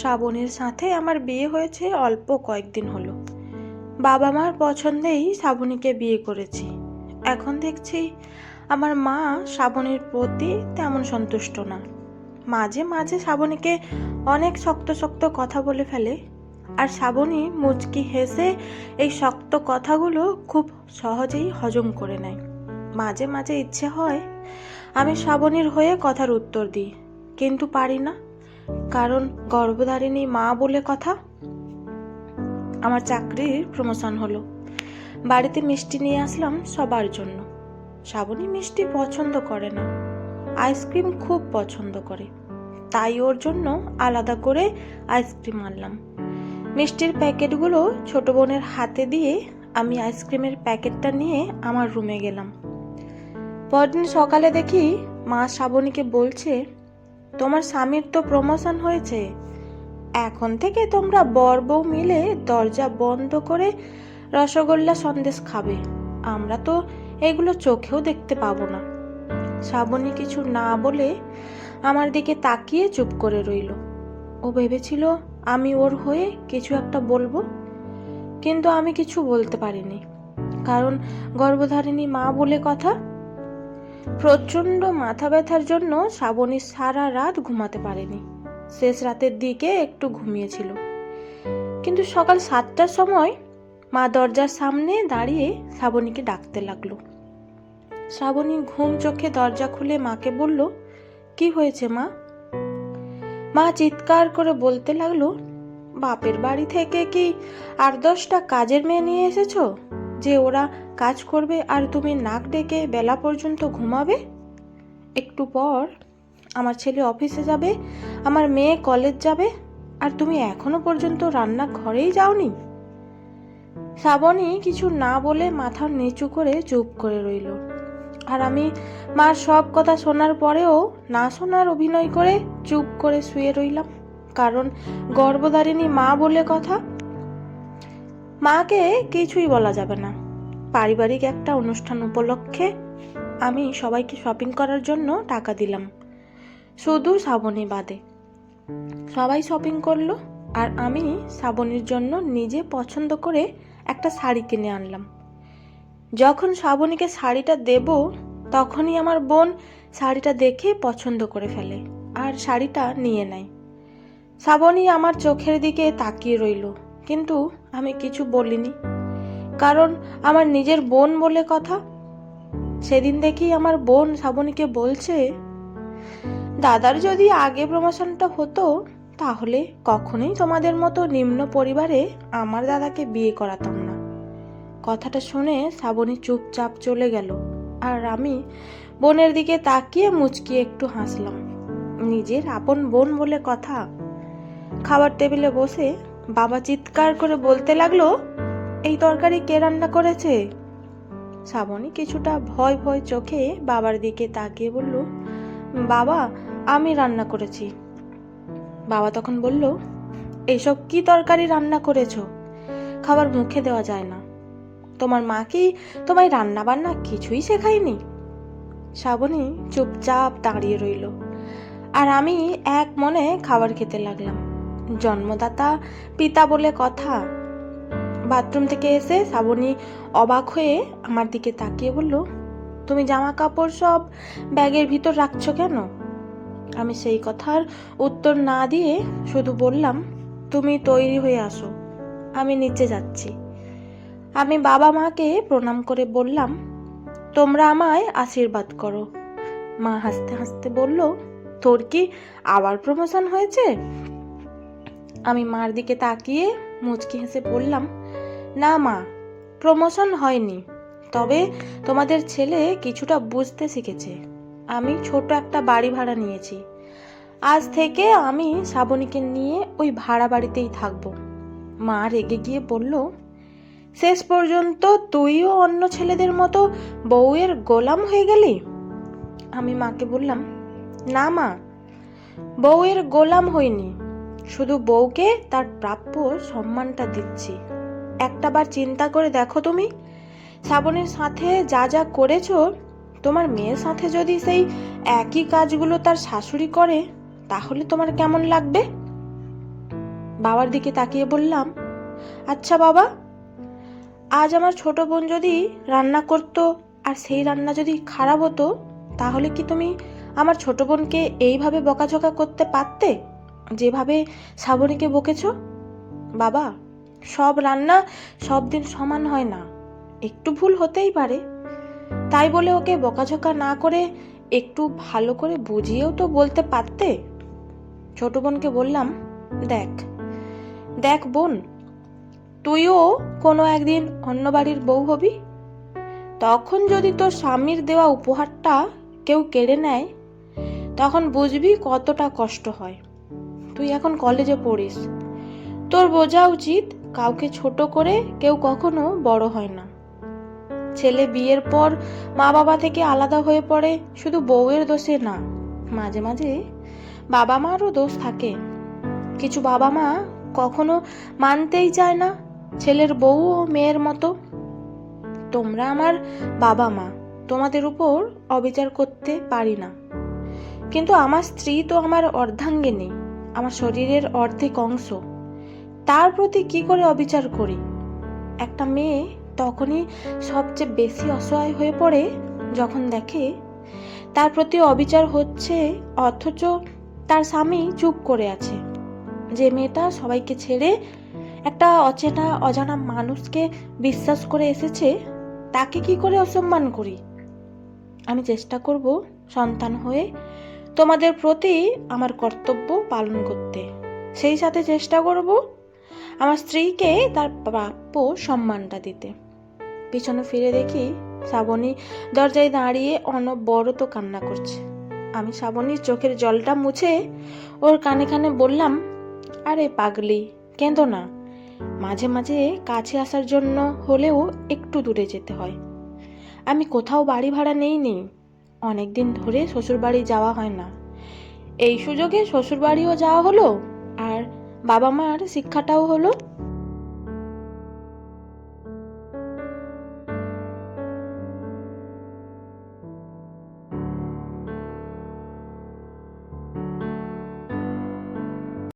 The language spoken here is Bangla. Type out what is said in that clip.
শ্রাবণীর সাথে আমার বিয়ে হয়েছে অল্প কয়েকদিন হলো। বাবা মার পছন্দেই শ্রাবণীকে বিয়ে করেছি। এখন দেখছি আমার মা শ্রাবণীর প্রতি তেমন সন্তুষ্ট না। মাঝে মাঝে শ্রাবণীকে অনেক শক্ত শক্ত কথা বলে ফেলে, আর শ্রাবণী মুচকি হেসে এই শক্ত কথাগুলো খুব সহজেই হজম করে নেয়। মাঝে মাঝে ইচ্ছে হয় আমি শ্রাবণীর হয়ে কথার উত্তর দিই, কিন্তু পারি না, কারণ গর্ভধারিণী মা বলে কথা। আমার চাকরির প্রমোশন হলো, বাড়িতে মিষ্টি নিয়ে আসলাম সবার জন্য। শ্রাবণী মিষ্টি পছন্দ করে না, আইসক্রিম খুব পছন্দ করে, তাই ওর জন্য আলাদা করে আইসক্রিম আনলাম। মিষ্টির প্যাকেটগুলো ছোট বোনের হাতে দিয়ে আমি আইসক্রিমের প্যাকেটটা নিয়ে আমার রুমে গেলাম। পরদিন সকালে দেখি মা শ্রাবণীকে বলছে, তোমার স্বামীর তো প্রমোশন হয়েছে, এখন থেকে তোমরা বর বউ মিলে দরজা বন্ধ করে রসগোল্লা সন্দেশ খাবে, আমরা তো এগুলো চোখেও দেখতে পাবো না। শ্রাবণী কিছু না বলে আমার দিকে তাকিয়ে চুপ করে রইল। ও ভেবেছিল আমি ওর হয়ে কিছু একটা বলবো, কিন্তু আমি কিছু বলতে পারিনি, কারণ গর্ভধারিণী মা বলে কথা। প্রচন্ড মাথা ব্যথার জন্য শ্রাবণী সারা রাত ঘুমাতে পারেনি। শেষ রাতের দিকে একটু ঘুমিয়েছিল, কিন্তু সকাল 7টার সময় মা দরজার সামনে দাঁড়িয়ে শ্রাবণীকে ডাকতে লাগলো। শ্রাবণী ঘুম চোখে দরজা খুলে মাকে বলল, কি হয়েছে মা? মা চিৎকার করে বলতে লাগলো, বাপের বাড়ি থেকে কি 8-10টা কাজের মেয়ে নিয়ে এসেছো যে ওরা কাজ করবে আর তুমি নাক ডেকে বেলা পর্যন্ত ঘুমাবে? একটু পর আমার ছেলে অফিসে যাবে, আমার মেয়ে কলেজ যাবে, আর তুমি এখনো পর্যন্ত রান্নাঘরেই যাওনি। শ্রাবণী কিছু না বলে মাথা নিচু করে চুপ করে রইল, আর আমি মার সব কথা শোনার পরেও না শোনার অভিনয় করে চুপ করে শুয়ে রইলাম, কারণ গর্ভধারিণী মা বলে কথা। মাকে কিছুই বলা যাবে না। পারিবারিক একটা অনুষ্ঠান উপলক্ষে আমি সবাইকে শপিং করার জন্য টাকা দিলাম, শুধু শ্রাবণী বাদে। সবাই শপিং করলো, আর আমি শ্রাবণীর জন্য নিজে পছন্দ করে একটা শাড়ি কিনে আনলাম। যখন শ্রাবণীকে শাড়িটা দেব, তখনই আমার বোন শাড়িটা দেখে পছন্দ করে ফেলে আর শাড়িটা নিয়ে নেয়। শ্রাবণী আমার চোখের দিকে তাকিয়ে রইল, কিন্তু আমি কিছু বলিনি, কারণ আমার নিজের বোন বলে কথা। সেদিন দেখি আমার বোন শ্রাবণীকে বলছে, দাদার যদি আগে প্রমোশনটা হতো তাহলে কখনোই তোমাদের মতো নিম্ন পরিবারে আমার দাদাকে বিয়ে করাতাম না। কথাটা শুনে শ্রাবণী চুপচাপ চলে গেল, আর আমি বোনের দিকে তাকিয়ে মুচকি একটু হাসলাম। নিজের আপন বোন বলে কথা। খাবার টেবিলে বসে বাবা চিৎকার করে বলতে লাগলো, এই তরকারি কে রান্না করেছে? শ্রাবণী কিছুটা ভয় ভয় চোখে বাবার দিকে তাকিয়ে বলল, বাবা, আমি রান্না করেছি। বাবা তখন বলল, এইসব কি তরকারি রান্না করেছো? খাবার মুখে দেওয়া যায় না। তোমার মা কি তোমায় রান্না বান্না কিছুই শেখায়নি? শ্রাবণী চুপচাপ দাঁড়িয়ে রইল, আর আমি এক মনে খাবার খেতে লাগলাম। জন্মদাতা পিতা বলে কথা। বাথরুম থেকে এসে শ্রাবণী অবাক হয়ে আমার দিকে তাকিয়ে বলল, তুমি জামা কাপড় সব ব্যাগের ভিতর রাখছো কেন? আমি সেই কথার উত্তর না দিয়ে শুধু বললাম, তুমি তৈরি হয়ে আসো, আমি নিচে যাচ্ছি। আমি বাবা মাকে প্রণাম করে বললাম, তোমরা আমায় আশীর্বাদ করো। মা হাসতে হাসতে বলল, তোর কি আবার প্রমোশন হয়েছে? আমি মার দিকে তাকিয়ে মুচকি হেসে বললাম, না মা, প্রমোশন হয়নি, তবে তোমাদের ছেলে কিছুটা বুঝতে শিখেছে। আমি ছোট একটা বাড়ি ভাড়া নিয়েছি। আজ থেকে আমি শ্রাবণীকে নিয়ে ওই ভাড়া বাড়িতেই থাকবো। মা রেগে গিয়ে বলল, শেষ পর্যন্ত তুইও অন্য ছেলেদের মতো বউয়ের গোলাম হয়ে গেলি? আমি মাকে বললাম, না মা, বউয়ের গোলাম হইনি, শুধু বউকে তার প্রাপ্য সম্মানটা দিচ্ছি। একটাবার চিন্তা করে দেখো, তুমি শ্রাবণীর সাথে যা যা করেছো, তোমার মেয়ের সাথে যদি সেই একই কাজগুলো তার শাশুড়ি করে, তাহলে তোমার কেমন লাগবে? বাবার দিকে তাকিয়ে বললাম, আচ্ছা বাবা, আজ আমার ছোট বোন যদি রান্না করতো আর সেই রান্না যদি খারাপ হতো, তাহলে কি তুমি আমার ছোট বোনকে এইভাবে বকাঝকা করতে পারতে যেভাবে শ্রাবণীকে বকেছ? বাবা, সব রান্না সব দিন সমান হয় না, একটু ভুল হতেই পারে। তাই বলে ওকে বকাঝকা না করে একটু ভালো করে বুঝিয়েও তো বলতে পারতে। ছোট বোনকে বললাম, দেখ দেখ বোন, তুইও কোনো একদিন অন্য বাড়ির বউ হবি, তখন যদি তোর স্বামীর দেওয়া উপহারটা কেউ কেড়ে নেয়, তখন বুঝবি কতটা কষ্ট হয়। তুই এখন কলেজে পড়িস, তোর বোঝা উচিত কাউকে ছোট করে কেউ কখনো বড় হয় না। ছেলে বিয়ের পর মা বাবা থেকে আলাদা হয়ে পড়ে শুধু বউয়ের দোষে না, মাঝে মাঝে বাবা মারও দোষ থাকে। কিছু বাবা মা কখনো মানতেই চায় না ছেলের বউ ও মেয়ের মতো। তোমরা আমার বাবা মা, তোমাদের উপর অবিচার করতে পারি না, কিন্তু আমার স্ত্রী তো আমার অর্ধাঙ্গিনী, আমার শরীরের অর্ধেক অংশ, তার প্রতি কি করে অবিচার করি? একটা মেয়ে তখনই সবচেয়ে বেশি অসহায় হয়ে পড়ে যখন দেখে তার প্রতি অবিচার হচ্ছে, অথচ তার স্বামী চুপ করে আছে। যে মেয়েটা সবাইকে ছেড়ে একটা অচেনা অজানা মানুষকে বিশ্বাস করে এসেছে, তাকে কি করে অসম্মান করি? আমি চেষ্টা করব সন্তান হয়ে তোমাদের প্রতি আমার কর্তব্য পালন করতে, সেই সাথে চেষ্টা করব আমার স্ত্রীকে তার প্রাপ্য সম্মানটা দিতে। পিছনে ফিরে দেখি শ্রাবণী দরজায় দাঁড়িয়ে অনবরত কান্না করছে। আমি শ্রাবণীর চোখের জলটা মুছে ওর কানে কানে বললাম, আরে পাগলি, কেঁদো না, মাঝে মাঝে কাছে আসার জন্য হলেও একটু দূরে যেতে হয়। আমি কোথাও বাড়ি ভাড়া নেইনি, অনেকদিন ধরে শ্বশুরবাড়ি যাওয়া হয় না, এই সুযোগে শ্বশুরবাড়িও যাওয়া হলো আর বাবা মার শিক্ষাটাও হলো।